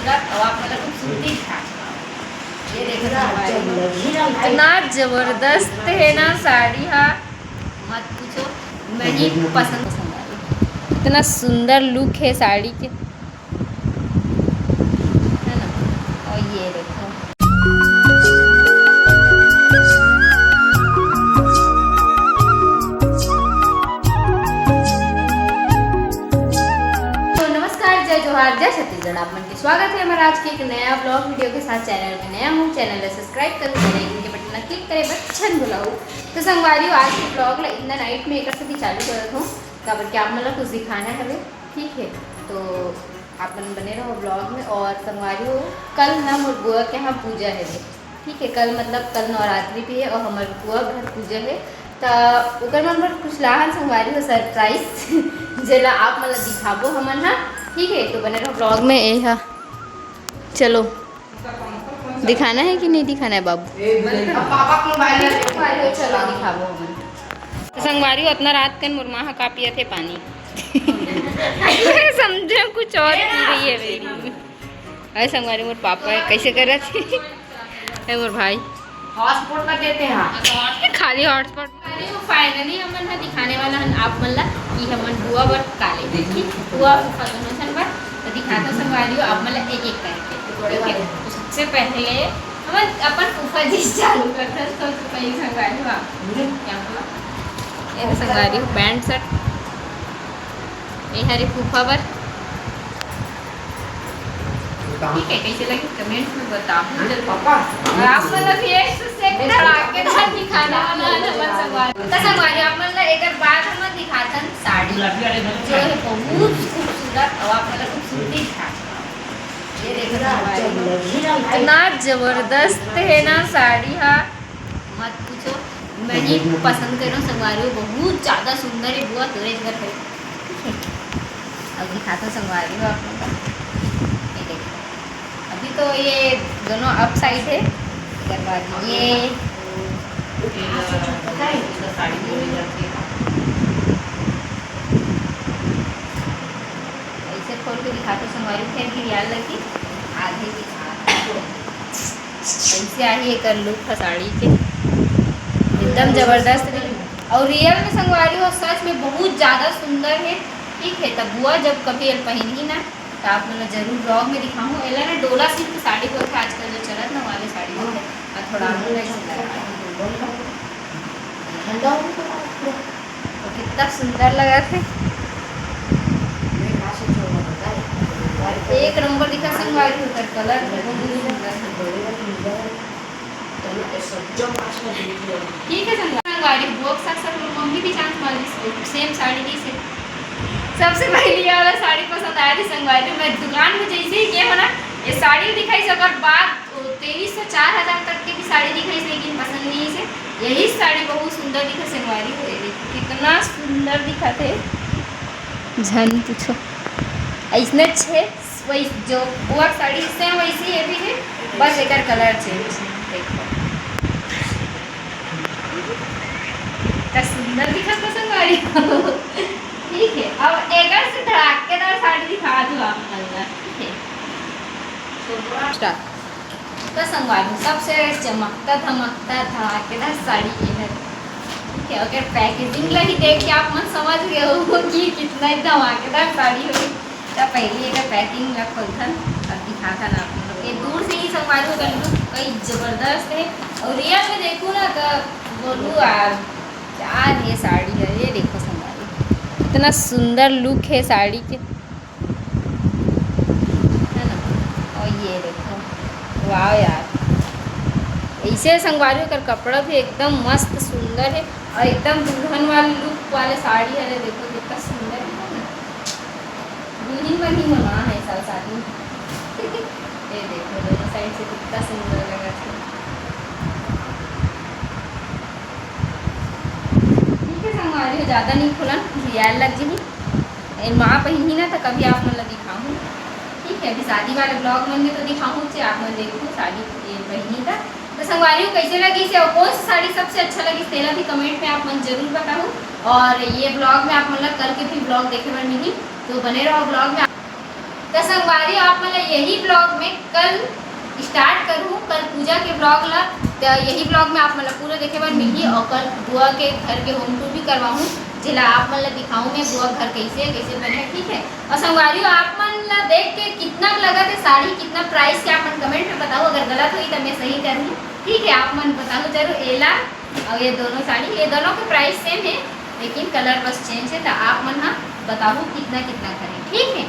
खूबसूरत और आप मतलब खूबसूरती था। ये देखो इतना जबरदस्त है ना साड़ी, हाँ मत पूछो, मैं ही पसंद आई। इतना सुंदर लुक है साड़ी के, है ना। और ये देखो जोहार, जय छत्तीसगढ़। आप मन के स्वागत है हमारा आज के एक नया ब्लॉग वीडियो के साथ। चैनल में नया हूँ, चैनल को सब्सक्राइब करो, बेल आइकन के बटन क्लिक करें, बच्चन बुलाओ। तो संगवारी आज के ब्लॉग ला इतना नाइट में एक से चालू करत हूँ काबर कि आप मतलब कुछ दिखाना है, ठीक है। तो आप मन बने रहो ब्लॉग में। और संगवारी हो कल ना मोर बुआ के यहाँ पूजा है, ठीक है। कल मतलब कल नवरात्रि भी है और हमारे बुआ घर पूजा है। तो ओकर मन पर कुछ लाहन संगवारी हो सरप्राइज जेला आप मतलब दिखाबो हमन हा, ठीक है। तो बने रहो ब्लॉग में। ए हा चलो दिखाना है कि नहीं दिखाना है बाबू? चलो दिखाबो हमन। तो संगवारी उतना रात कन मोर माँ का पिया थे पानी समझे कुछ और पी रही है मेरी। अरे संगवारी मोर पापा है कैसे कर रहे थे मोर भाई हॉटस्पॉट का देते हैं खाली हॉटस्पॉट। फाइनली हमन हा दिखाने वाला हन आप मन ला कि हमन बुआ बर काले देखी बुआ फंक्शन पर तो दिखाता संगवारी हो आप मन ला एक एक करके, ठीक है। तो सबसे पहले हम अपन फूफा जी चालू करते हैं। तो पहले संगवारी हो आप क्या बोला ये संगवारी हो बैंड सेट ये हरी फूफा बर, ठीक है। कैसे लगे कमेंट में बताओ जल्दी पापा। आप मतलब ये से धड़ाकेदार दिखाने वाला है हमन संगवारी। तो संगवारी आप मतलब एक बार हम दिखातन साड़ी जो है बहुत खूबसूरत और आप मतलब खूबसूरती था। ये देखो इतना जबरदस्त है ना साड़ी, हाँ मत पूछो, मैं ही पसंद कर रहा हूँ संगवारी। बहुत ज़्यादा सुंदर है बुआ तोरे घर पे, ठीक है। अब दिखाता हूँ संगवारी हो आप लोग। अभी तो ये दोनों अप साइड है, इसके बाद ये ऐसे खोल के दिखाते संगवारी फिर की याद लगी आधे ऐसे आई एक लुक था साड़ी के एकदम जबरदस्त। और रियल में संगवारी हो सच में बहुत ज़्यादा सुंदर है, ठीक है। तब बुआ जब कभी पहनी ना तो आप मतलब जरूर ब्लॉग में दिखाऊँ। एला ना डोला सिल्क साड़ी को आजकल जो चलत ना वाले साड़ी और थोड़ा तो कितना सुंदर लगा थे, एक नंबर दिखा संगवारी होकर कलर ठीक है। संगवारी बॉक्स अक्सर मम्मी भी चांस मारी सेम साड़ी दी से सबसे पहले वाला साड़ी पसंद आया थी संगवारी। मैं दुकान में जैसे ही गया हो ना ये साड़ी दिखाई से अगर बात 2300 से 4000 तक की भी साड़ी दिखाई से, लेकिन पसंद नहीं से यही साड़ी बहुत सुंदर दिखा संगवारी हो। कितना सुंदर दिखा थे झन पूछो। ऐसने छे वही जो बुआ साड़ी सेम वैसी ये भी है, बस एक कलर चेंज देखो कितना सुंदर दिखा था संगवारी ठीक है। अब एक से धड़ाकेदार साड़ी दिखा दूँ आप मन, ठीक है। स्टार्ट तो संगवारी सबसे चमकता धमकता धड़ाकेदार साड़ी ये है, ठीक है। अगर पैकेजिंग लगी देख के आप मन समझ गए हो कि कितना धमाकेदार साड़ी होगी। तो पहले एक पैकिंग ला खोलथन और दिखाता ना आप लोग ये दूर से ही संगवारी हो गई कई जबरदस्त है। और रियल में देखूँ ना तो बोलूँ यार क्या ये साड़ी है। ये देखो संगवारी इतना सुंदर लुक है साड़ी के, है ना। और ये देखो वाह यार ऐसे संगवारी कर कपड़ा भी एकदम मस्त सुंदर है और एकदम दुल्हन वाले लुक वाले साड़ी है। देखो कितना सुंदर है ना, दुल्हन बनी मना है साल शादी ये देखो दोनों साइड से कितना सुंदर लगा था, ठीक है। संगवारी ज़्यादा नहीं खुलन रियल लग जी माँ पहनी ना तो कभी आप मतलब दिखाऊँ, ठीक है। अभी शादी वाले ब्लॉग में तो दिखाऊँ से आप मैं देखूँ साड़ी पहनी था। तो संगवारी को कैसे लगी से और कौन सी साड़ी सबसे अच्छा लगी तेरा भी कमेंट में आप मन जरूर बताओ। और ये ब्लॉग में आप मतलब कल के भी ब्लॉग देखे बार मिली तो बने रहो ब्लॉग में। तो संगवारी आप मतलब यही ब्लॉग में कल स्टार्ट करूँ, कल पूजा के ब्लॉग ला तो यही ब्लॉग में आप मतलब पूरा देखे बार मिली और कल बुआ के घर के होम टूर भी करवाऊँ जिला आप मतलब दिखाऊँ मैं बुआ घर कैसे बने, ठीक है। और संगवारी आप मतलब देख के कितना लगा थे साड़ी, कितना प्राइस के आप मन कमेंट में बताओ, अगर गलत हुई तो मैं सही करूँ, ठीक है। आप मन बताओ जरूर। एला और ये दोनों साड़ी, ये दोनों के प्राइस सेम है लेकिन कलर बस चेंज है, तो आप मन हाँ बताओ कितना करें, ठीक है।